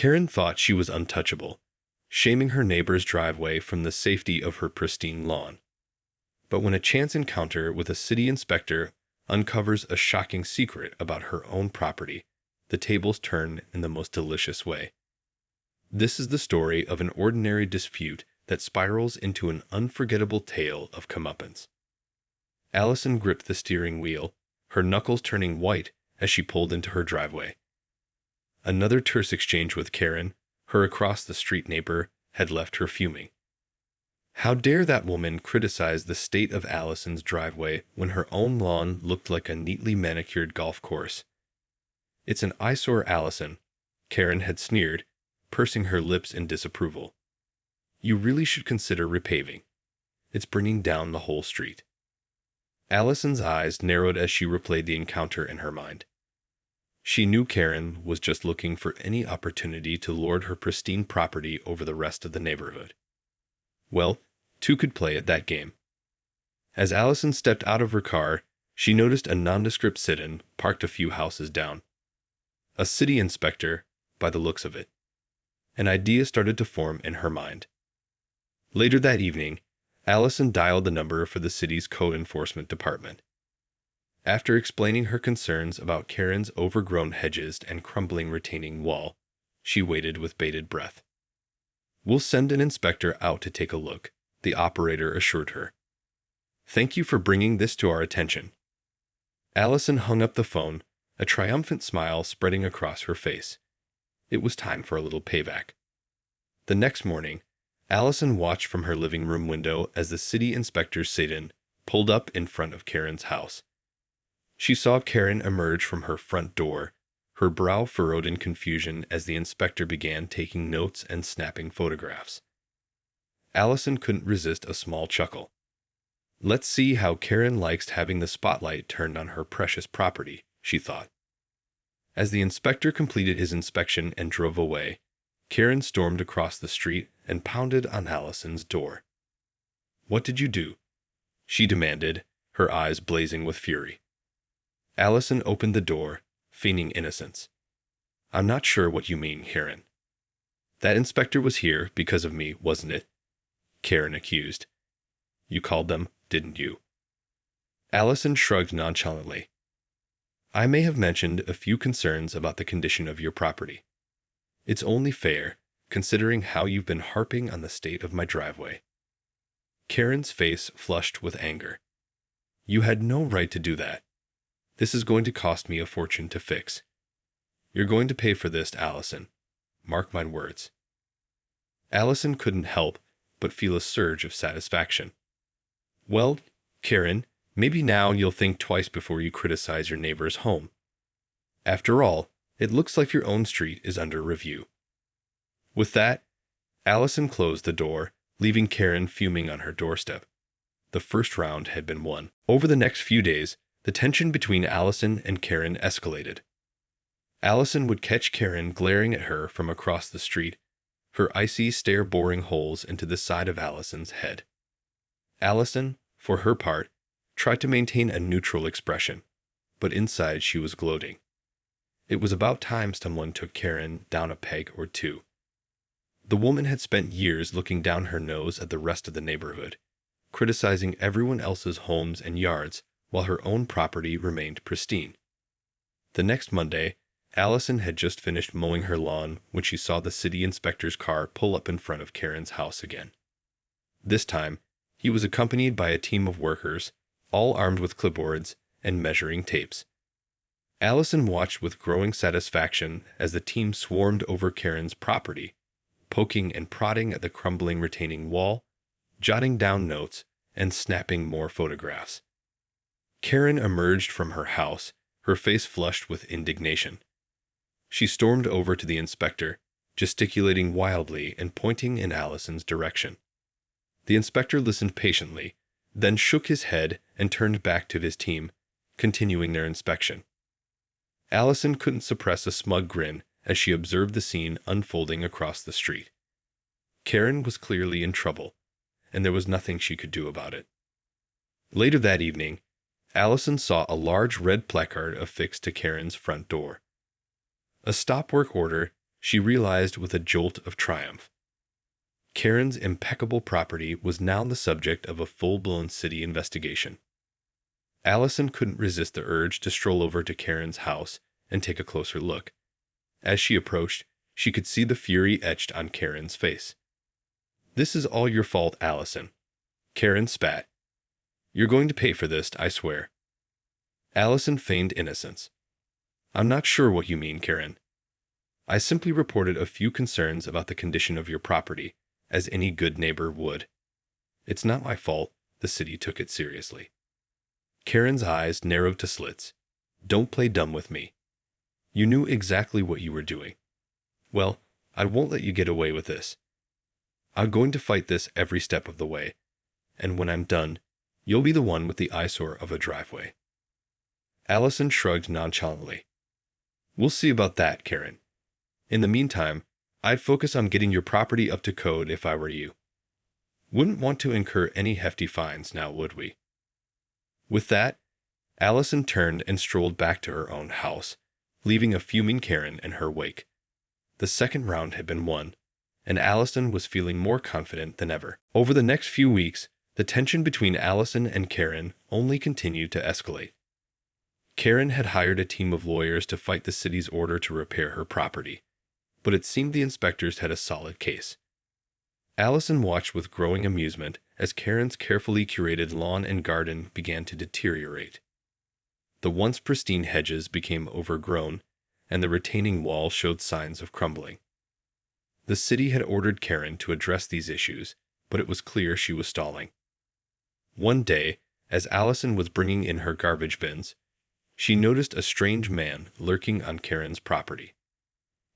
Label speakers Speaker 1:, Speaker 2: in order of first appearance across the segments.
Speaker 1: Karen thought she was untouchable, shaming her neighbor's driveway from the safety of her pristine lawn. But when a chance encounter with a city inspector uncovers a shocking secret about her own property, the tables turn in the most delicious way. This is the story of an ordinary dispute that spirals into an unforgettable tale of comeuppance. Allison gripped the steering wheel, her knuckles turning white as she pulled into her driveway. Another terse exchange with Karen, her across-the-street neighbor, had left her fuming. How dare that woman criticize the state of Allison's driveway when her own lawn looked like a neatly manicured golf course? "It's an eyesore, Allison," Karen had sneered, pursing her lips in disapproval. "You really should consider repaving. It's bringing down the whole street." Allison's eyes narrowed as she replayed the encounter in her mind. She knew Karen was just looking for any opportunity to lord her pristine property over the rest of the neighborhood. Well, two could play at that game. As Allison stepped out of her car, she noticed a nondescript sit-in parked a few houses down. A city inspector, by the looks of it. An idea started to form in her mind. Later that evening, Allison dialed the number for the city's code enforcement department. After explaining her concerns about Karen's overgrown hedges and crumbling retaining wall, she waited with bated breath. "We'll send an inspector out to take a look," the operator assured her. "Thank you for bringing this to our attention." Allison hung up the phone, a triumphant smile spreading across her face. It was time for a little payback. The next morning, Allison watched from her living room window as the city inspector's sit-in pulled up in front of Karen's house. She saw Karen emerge from her front door, her brow furrowed in confusion as the inspector began taking notes and snapping photographs. Allison couldn't resist a small chuckle. "Let's see how Karen likes having the spotlight turned on her precious property," she thought. As the inspector completed his inspection and drove away, Karen stormed across the street and pounded on Allison's door. "What did you do?" she demanded, her eyes blazing with fury. Allison opened the door, feigning innocence. "I'm not sure what you mean, Karen." "That inspector was here because of me, wasn't it?" Karen accused. "You called them, didn't you?" Allison shrugged nonchalantly. "I may have mentioned a few concerns about the condition of your property. It's only fair, considering how you've been harping on the state of my driveway." Karen's face flushed with anger. "You had no right to do that. This is going to cost me a fortune to fix. You're going to pay for this, Allison. Mark my words." Allison couldn't help but feel a surge of satisfaction. "Well, Karen, maybe now you'll think twice before you criticize your neighbor's home. After all, it looks like your own street is under review." With that, Allison closed the door, leaving Karen fuming on her doorstep. The first round had been won. Over the next few days, the tension between Allison and Karen escalated. Allison would catch Karen glaring at her from across the street, her icy stare boring holes into the side of Allison's head. Allison, for her part, tried to maintain a neutral expression, but inside she was gloating. It was about time someone took Karen down a peg or two. The woman had spent years looking down her nose at the rest of the neighborhood, criticizing everyone else's homes and yards while her own property remained pristine. The next Monday, Allison had just finished mowing her lawn when she saw the city inspector's car pull up in front of Karen's house again. This time, he was accompanied by a team of workers, all armed with clipboards and measuring tapes. Allison watched with growing satisfaction as the team swarmed over Karen's property, poking and prodding at the crumbling retaining wall, jotting down notes, and snapping more photographs. Karen emerged from her house, her face flushed with indignation. She stormed over to the inspector, gesticulating wildly and pointing in Allison's direction. The inspector listened patiently, then shook his head and turned back to his team, continuing their inspection. Allison couldn't suppress a smug grin as she observed the scene unfolding across the street. Karen was clearly in trouble, and there was nothing she could do about it. Later that evening, Allison saw a large red placard affixed to Karen's front door. A stop work order she realized with a jolt of triumph. Karen's impeccable property was now the subject of a full-blown city investigation. Allison couldn't resist the urge to stroll over to Karen's house and take a closer look. As she approached, she could see the fury etched on Karen's face. "This is all your fault, Allison." Karen spat. "You're going to pay for this, I swear." Allison feigned innocence. "I'm not sure what you mean, Karen. I simply reported a few concerns about the condition of your property, as any good neighbor would. It's not my fault the city took it seriously." Karen's eyes narrowed to slits. "Don't play dumb with me. You knew exactly what you were doing. Well, I won't let you get away with this. I'm going to fight this every step of the way, and when I'm done, you'll be the one with the eyesore of a driveway." Allison shrugged nonchalantly. "We'll see about that, Karen. In the meantime, I'd focus on getting your property up to code if I were you. Wouldn't want to incur any hefty fines now, would we?" With that, Allison turned and strolled back to her own house, leaving a fuming Karen in her wake. The second round had been won, and Allison was feeling more confident than ever. Over the next few weeks, the tension between Allison and Karen only continued to escalate. Karen had hired a team of lawyers to fight the city's order to repair her property, but it seemed the inspectors had a solid case. Allison watched with growing amusement as Karen's carefully curated lawn and garden began to deteriorate. The once pristine hedges became overgrown, and the retaining wall showed signs of crumbling. The city had ordered Karen to address these issues, but it was clear she was stalling. One day, as Allison was bringing in her garbage bins, she noticed a strange man lurking on Karen's property.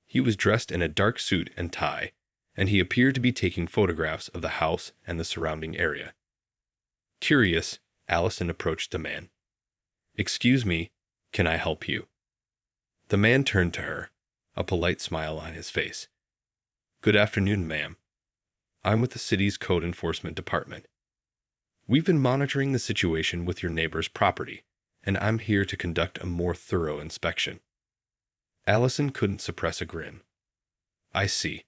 Speaker 1: He was dressed in a dark suit and tie, and he appeared to be taking photographs of the house and the surrounding area. Curious, Allison approached the man. "Excuse me, can I help you?" The man turned to her, a polite smile on his face. "Good afternoon, ma'am. I'm with the city's code enforcement department. We've been monitoring the situation with your neighbor's property, and I'm here to conduct a more thorough inspection." Allison couldn't suppress a grin. "I see.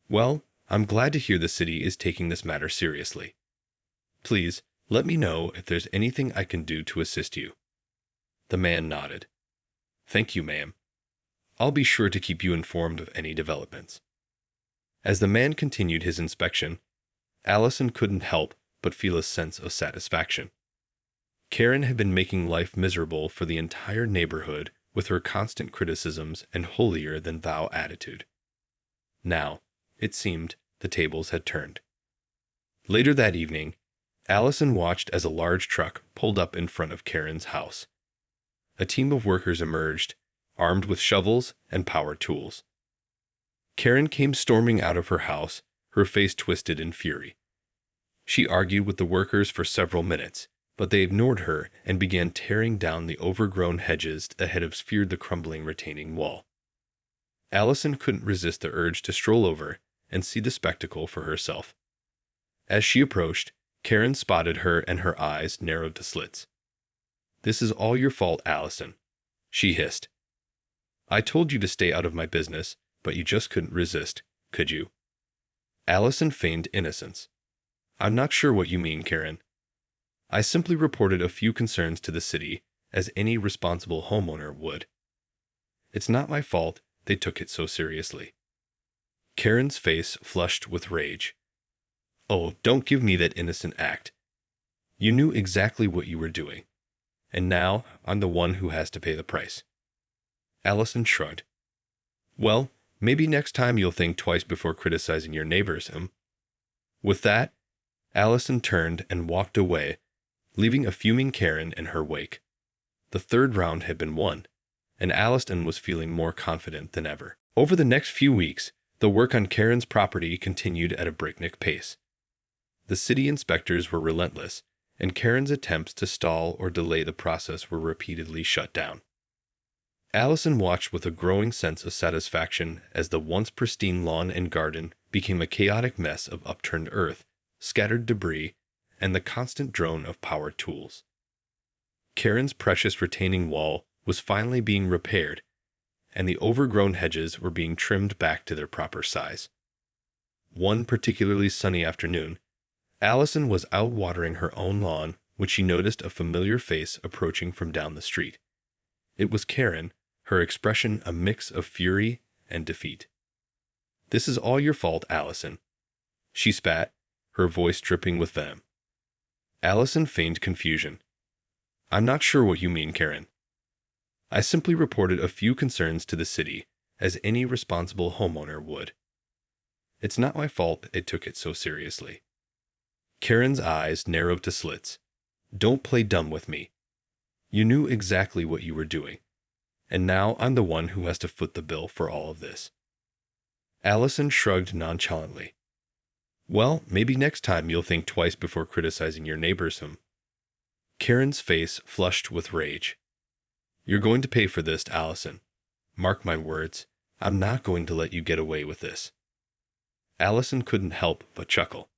Speaker 1: Well, I'm glad to hear the city is taking this matter seriously. Please, let me know if there's anything I can do to assist you." The man nodded. "Thank you, ma'am. I'll be sure to keep you informed of any developments." As the man continued his inspection, Allison couldn't help but feel a sense of satisfaction. Karen had been making life miserable for the entire neighborhood with her constant criticisms and holier-than-thou attitude. Now, it seemed, the tables had turned. Later that evening, Allison watched as a large truck pulled up in front of Karen's house. A team of workers emerged, armed with shovels and power tools. Karen came storming out of her house, her face twisted in fury. She argued with the workers for several minutes, but they ignored her and began tearing down the overgrown hedges that had obscured the crumbling retaining wall. Allison couldn't resist the urge to stroll over and see the spectacle for herself. As she approached, Karen spotted her and her eyes narrowed to slits. "This is all your fault, Allison," she hissed. "I told you to stay out of my business, but you just couldn't resist, could you?" Allison feigned innocence. "I'm not sure what you mean, Karen. I simply reported a few concerns to the city, as any responsible homeowner would. It's not my fault they took it so seriously." Karen's face flushed with rage. "Oh, don't give me that innocent act. You knew exactly what you were doing, and now I'm the one who has to pay the price." Allison shrugged. "Well, maybe next time you'll think twice before criticizing your neighbors, With that, Allison turned and walked away, leaving a fuming Karen in her wake. The third round had been won, and Allison was feeling more confident than ever. Over the next few weeks, the work on Karen's property continued at a breakneck pace. The city inspectors were relentless, and Karen's attempts to stall or delay the process were repeatedly shut down. Allison watched with a growing sense of satisfaction as the once pristine lawn and garden became a chaotic mess of upturned earth, scattered debris, and the constant drone of power tools. Karen's precious retaining wall was finally being repaired, and the overgrown hedges were being trimmed back to their proper size. One particularly sunny afternoon, Allison was out watering her own lawn when she noticed a familiar face approaching from down the street. It was Karen, her expression a mix of fury and defeat. "This is all your fault, Allison," she spat, her voice dripping with venom. Allison feigned confusion. "I'm not sure what you mean, Karen. I simply reported a few concerns to the city, as any responsible homeowner would. It's not my fault it took it so seriously." Karen's eyes narrowed to slits. "Don't play dumb with me. You knew exactly what you were doing, and now I'm the one who has to foot the bill for all of this." Allison shrugged nonchalantly. "Well, maybe next time you'll think twice before criticizing your neighbors." Karen's face flushed with rage. "You're going to pay for this, Allison. Mark my words, I'm not going to let you get away with this." Allison couldn't help but chuckle.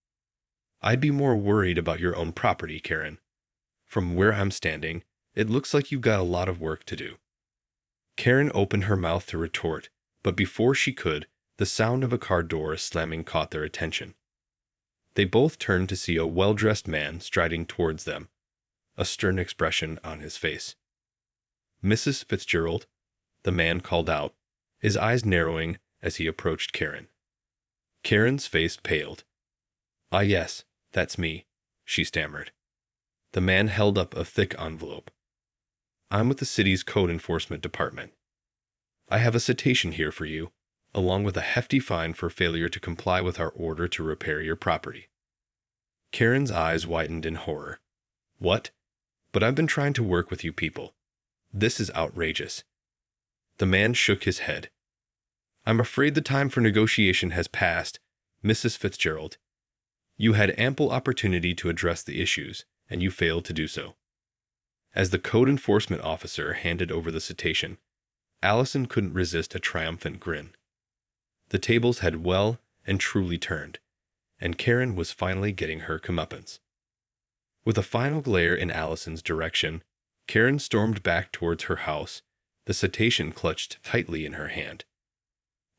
Speaker 1: "I'd be more worried about your own property, Karen. From where I'm standing, it looks like you've got a lot of work to do." Karen opened her mouth to retort, but before she could, the sound of a car door slamming caught their attention. They both turned to see a well-dressed man striding towards them, a stern expression on his face. "Mrs. Fitzgerald," the man called out, his eyes narrowing as he approached Karen. Karen's face paled. "Ah, yes, that's me," she stammered. The man held up a thick envelope. "I'm with the city's code enforcement department. I have a citation here for you, along with a hefty fine for failure to comply with our order to repair your property." Karen's eyes widened in horror. "What? But I've been trying to work with you people. This is outrageous." The man shook his head. "I'm afraid the time for negotiation has passed, Mrs. Fitzgerald. You had ample opportunity to address the issues, and you failed to do so." As the code enforcement officer handed over the citation, Allison couldn't resist a triumphant grin. The tables had well and truly turned, and Karen was finally getting her comeuppance. With a final glare in Allison's direction, Karen stormed back towards her house, the citation clutched tightly in her hand.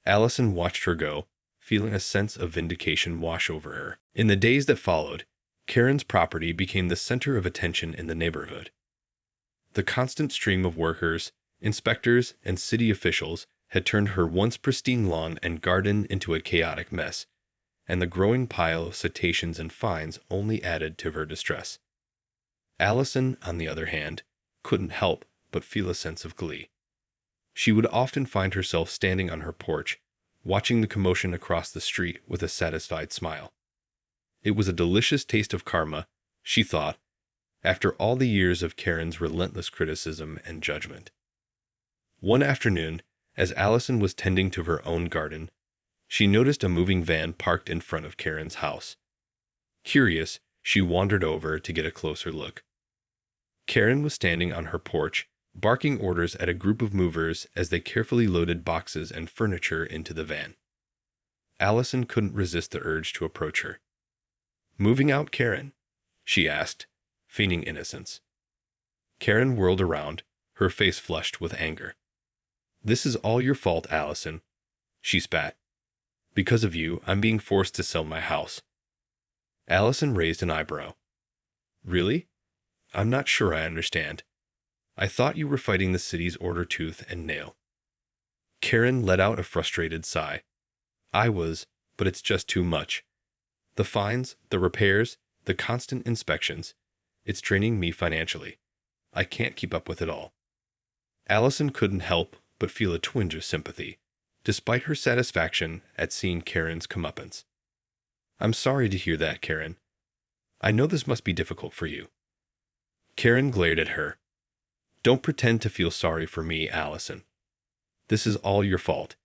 Speaker 1: Allison watched her go, feeling a sense of vindication wash over her. In the days that followed, Karen's property became the center of attention in the neighborhood. The constant stream of workers, inspectors, and city officials had turned her once pristine lawn and garden into a chaotic mess, and the growing pile of citations and fines only added to her distress. Allison, on the other hand, couldn't help but feel a sense of glee. She would often find herself standing on her porch, watching the commotion across the street with a satisfied smile. It was a delicious taste of karma, she thought, after all the years of Karen's relentless criticism and judgment. One afternoon, as Allison was tending to her own garden, she noticed a moving van parked in front of Karen's house. Curious, she wandered over to get a closer look. Karen was standing on her porch, barking orders at a group of movers as they carefully loaded boxes and furniture into the van. Allison couldn't resist the urge to approach her. "Moving out, Karen?" she asked, feigning innocence. Karen whirled around, her face flushed with anger. "This is all your fault, Allison," she spat. "Because of you, I'm being forced to sell my house." Allison raised an eyebrow. "Really? I'm not sure I understand. I thought you were fighting the city's order tooth and nail." Karen let out a frustrated sigh. "I was, but it's just too much. The fines, the repairs, the constant inspections. It's draining me financially. I can't keep up with it all." Allison couldn't help but feel a twinge of sympathy, despite her satisfaction at seeing Karen's comeuppance. "I'm sorry to hear that, Karen. I know this must be difficult for you." Karen glared at her. "Don't pretend to feel sorry for me, Allison. This is all your fault.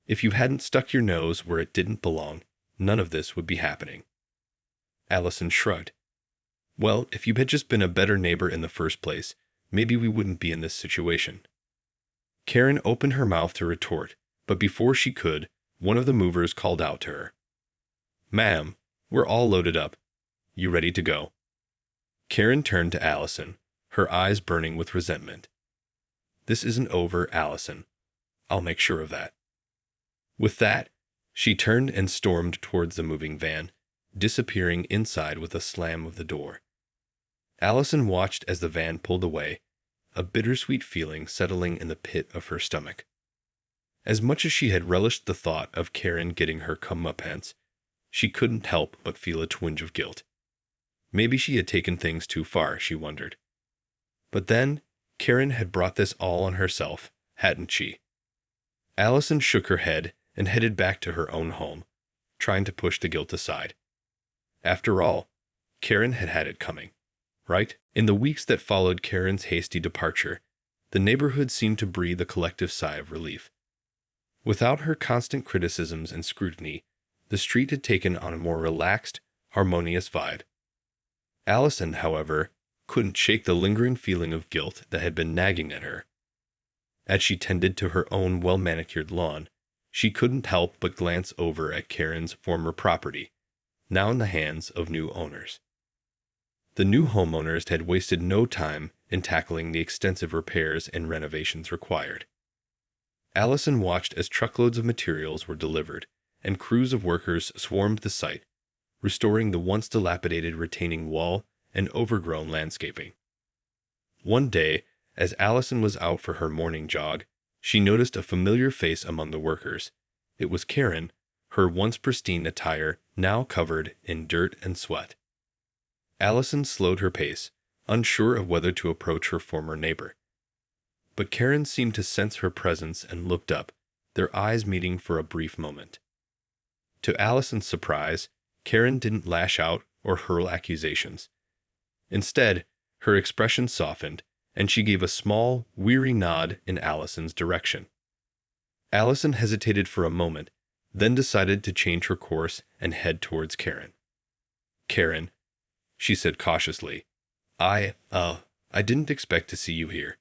Speaker 1: If you hadn't stuck your nose where it didn't belong, none of this would be happening." Allison shrugged. "Well, if you had just been a better neighbor in the first place, maybe we wouldn't be in this situation." Karen opened her mouth to retort, but before she could, one of the movers called out to her. "Ma'am, we're all loaded up. You ready to go?" Karen turned to Allison, her eyes burning with resentment. "This isn't over, Allison. I'll make sure of that. With that, she turned and stormed towards the moving van, disappearing inside with a slam of the door. Allison watched as the van pulled away, a bittersweet feeling settling in the pit of her stomach. As much as she had relished the thought of Karen getting her comeuppance, she couldn't help but feel a twinge of guilt. Maybe she had taken things too far, she wondered. But then, Karen had brought this all on herself, hadn't she? Allison shook her head and headed back to her own home, trying to push the guilt aside. After all, Karen had had it coming, right? In the weeks that followed Karen's hasty departure, the neighborhood seemed to breathe a collective sigh of relief. Without her constant criticisms and scrutiny, the street had taken on a more relaxed, harmonious vibe. Allison, however, couldn't shake the lingering feeling of guilt that had been nagging at her. As she tended to her own well-manicured lawn, she couldn't help but glance over at Karen's former property, now in the hands of new owners. The new homeowners had wasted no time in tackling the extensive repairs and renovations required. Allison watched as truckloads of materials were delivered, and crews of workers swarmed the site, restoring the once dilapidated retaining wall and overgrown landscaping. One day, as Allison was out for her morning jog, she noticed a familiar face among the workers. It was Karen, her once pristine attire now covered in dirt and sweat. Allison slowed her pace, unsure of whether to approach her former neighbor. But Karen seemed to sense her presence and looked up, their eyes meeting for a brief moment. To Allison's surprise, Karen didn't lash out or hurl accusations. Instead, her expression softened, and she gave a small, weary nod in Allison's direction. Allison hesitated for a moment, then decided to change her course and head towards Karen. "Karen," she said cautiously, I didn't expect to see you here."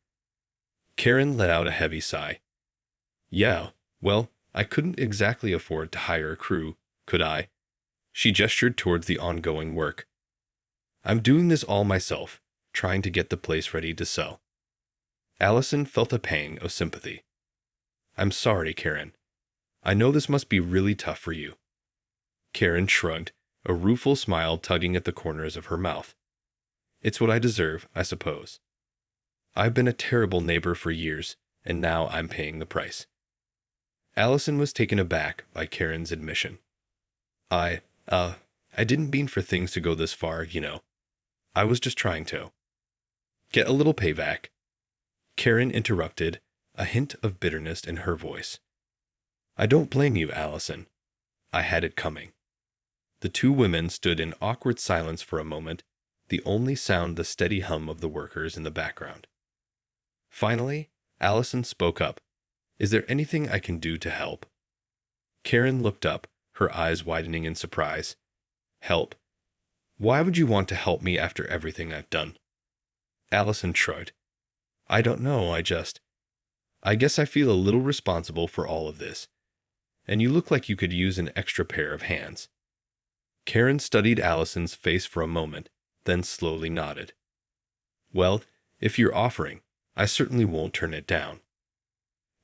Speaker 1: Karen let out a heavy sigh. "Yeah, well, I couldn't exactly afford to hire a crew, could I?" She gestured towards the ongoing work. "I'm doing this all myself, trying to get the place ready to sell." Allison felt a pang of sympathy. "I'm sorry, Karen. I know this must be really tough for you." Karen shrugged, a rueful smile tugging at the corners of her mouth. "It's what I deserve, I suppose. I've been a terrible neighbor for years, and now I'm paying the price." Allison was taken aback by Karen's admission. I didn't mean for things to go this far, you know. I was just trying to get a little payback." Karen interrupted, a hint of bitterness in her voice. "I don't blame you, Allison. I had it coming." The two women stood in awkward silence for a moment, the only sound the steady hum of the workers in the background. Finally, Allison spoke up. "Is there anything I can do to help?" Karen looked up, her eyes widening in surprise. "Help? Why would you want to help me after everything I've done?" Allison shrugged. "I don't know, I guess I feel a little responsible for all of this. And you look like you could use an extra pair of hands." Karen studied Allison's face for a moment, then slowly nodded. "Well, if you're offering, I certainly won't turn it down."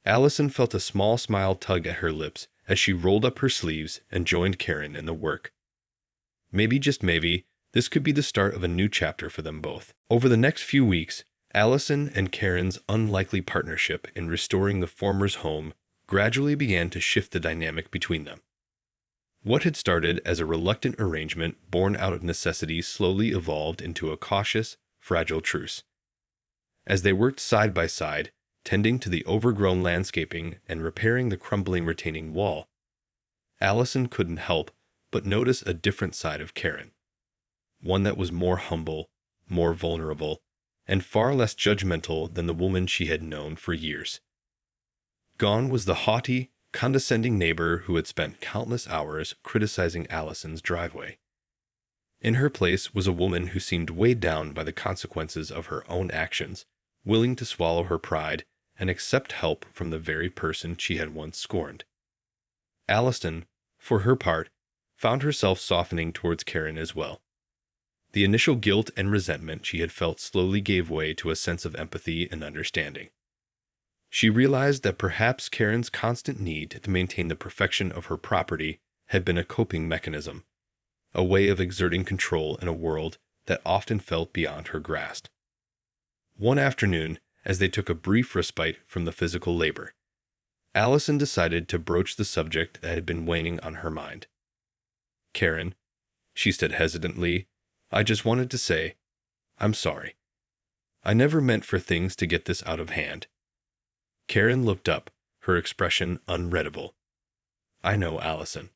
Speaker 1: Allison felt a small smile tug at her lips as she rolled up her sleeves and joined Karen in the work. Maybe, just maybe, this could be the start of a new chapter for them both. Over the next few weeks, Allison and Karen's unlikely partnership in restoring the former's home gradually began to shift the dynamic between them. What had started as a reluctant arrangement born out of necessity slowly evolved into a cautious, fragile truce. As they worked side by side, tending to the overgrown landscaping and repairing the crumbling retaining wall, Allison couldn't help but notice a different side of Karen. One that was more humble, more vulnerable, and far less judgmental than the woman she had known for years. Gone was the haughty, condescending neighbor who had spent countless hours criticizing Allison's driveway. In her place was a woman who seemed weighed down by the consequences of her own actions, willing to swallow her pride and accept help from the very person she had once scorned. Allison, for her part, found herself softening towards Karen as well. The initial guilt and resentment she had felt slowly gave way to a sense of empathy and understanding. She realized that perhaps Karen's constant need to maintain the perfection of her property had been a coping mechanism, a way of exerting control in a world that often felt beyond her grasp. One afternoon, as they took a brief respite from the physical labor, Allison decided to broach the subject that had been weighing on her mind. "Karen," she said hesitantly, "I just wanted to say, I'm sorry. I never meant for things to get this out of hand." Karen looked up, her expression unreadable. "I know, Allison.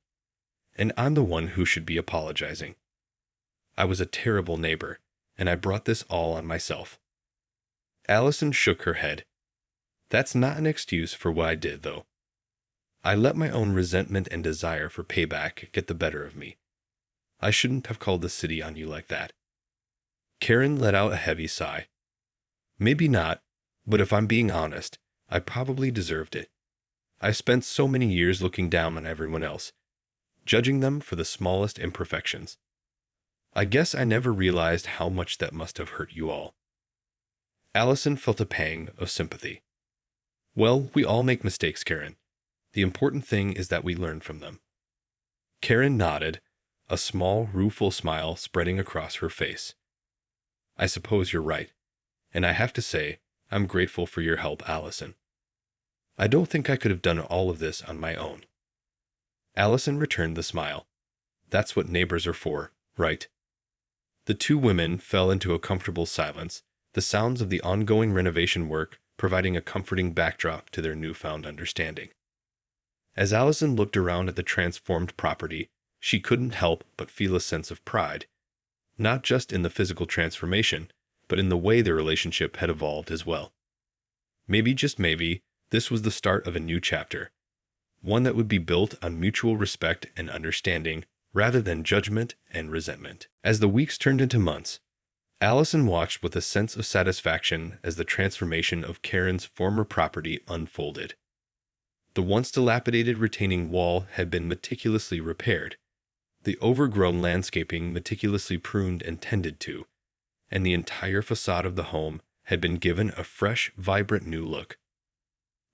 Speaker 1: And I'm the one who should be apologizing. I was a terrible neighbor, and I brought this all on myself." Allison shook her head. "That's not an excuse for what I did, though. I let my own resentment and desire for payback get the better of me. I shouldn't have called the city on you like that." Karen let out a heavy sigh. "Maybe not, but if I'm being honest, I probably deserved it. I spent so many years looking down on everyone else, judging them for the smallest imperfections. I guess I never realized how much that must have hurt you all." Allison felt a pang of sympathy. "Well, we all make mistakes, Karen. The important thing is that we learn from them." Karen nodded, a small, rueful smile spreading across her face. "I suppose you're right, and I have to say, I'm grateful for your help, Allison. I don't think I could have done all of this on my own." Allison returned the smile. "That's what neighbors are for, right?" The two women fell into a comfortable silence, the sounds of the ongoing renovation work providing a comforting backdrop to their newfound understanding. As Allison looked around at the transformed property, she couldn't help but feel a sense of pride, not just in the physical transformation, but in the way their relationship had evolved as well. Maybe, just maybe, this was the start of a new chapter, one that would be built on mutual respect and understanding rather than judgment and resentment. As the weeks turned into months, Allison watched with a sense of satisfaction as the transformation of Karen's former property unfolded. The once dilapidated retaining wall had been meticulously repaired, the overgrown landscaping meticulously pruned and tended to, and the entire facade of the home had been given a fresh, vibrant new look.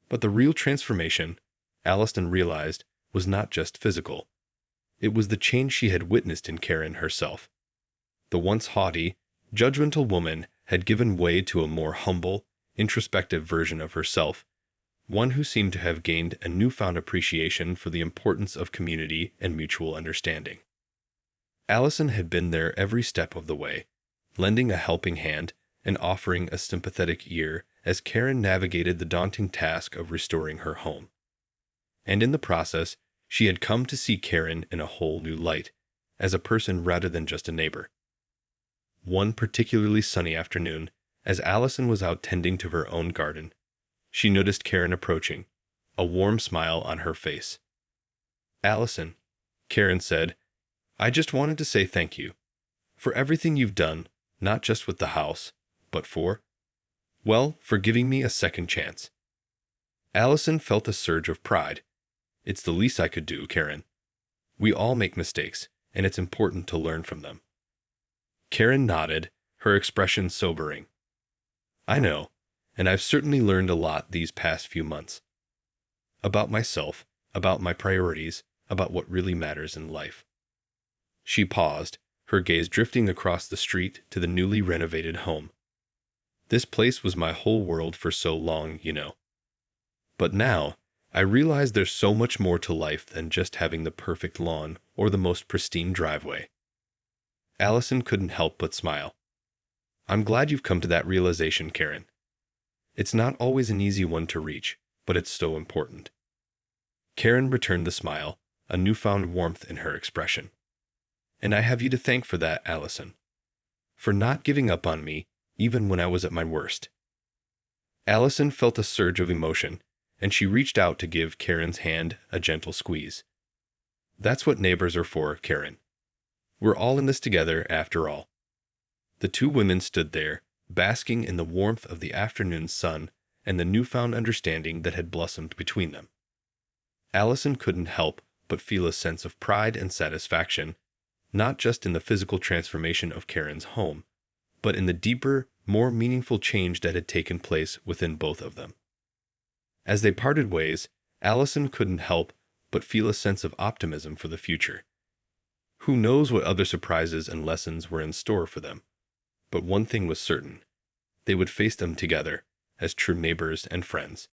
Speaker 1: But the real transformation, Allison realized, was not just physical. It was the change she had witnessed in Karen herself. The once haughty, judgmental woman had given way to a more humble, introspective version of herself, one who seemed to have gained a newfound appreciation for the importance of community and mutual understanding. Allison had been there every step of the way, lending a helping hand and offering a sympathetic ear as Karen navigated the daunting task of restoring her home. And in the process, she had come to see Karen in a whole new light, as a person rather than just a neighbor. One particularly sunny afternoon, as Allison was out tending to her own garden, she noticed Karen approaching, a warm smile on her face. "Allison," Karen said, "I just wanted to say thank you for everything you've done, not just with the house, but for giving me a second chance." Allison felt a surge of pride. "It's the least I could do, Karen. We all make mistakes, and it's important to learn from them." Karen nodded, her expression sobering. "I know, and I've certainly learned a lot these past few months. About myself, about my priorities, about what really matters in life." She paused, her gaze drifting across the street to the newly renovated home. "This place was my whole world for so long, you know. But now, I realize there's so much more to life than just having the perfect lawn or the most pristine driveway." Allison couldn't help but smile. "I'm glad you've come to that realization, Karen. It's not always an easy one to reach, but it's so important." Karen returned the smile, a newfound warmth in her expression. "And I have you to thank for that, Allison. For not giving up on me, even when I was at my worst." Allison felt a surge of emotion, and she reached out to give Karen's hand a gentle squeeze. "That's what neighbors are for, Karen. We're all in this together, after all." The two women stood there, basking in the warmth of the afternoon sun and the newfound understanding that had blossomed between them. Allison couldn't help but feel a sense of pride and satisfaction, not just in the physical transformation of Karen's home, but in the deeper, more meaningful change that had taken place within both of them. As they parted ways, Allison couldn't help but feel a sense of optimism for the future. Who knows what other surprises and lessons were in store for them? But one thing was certain: they would face them together, as true neighbors and friends.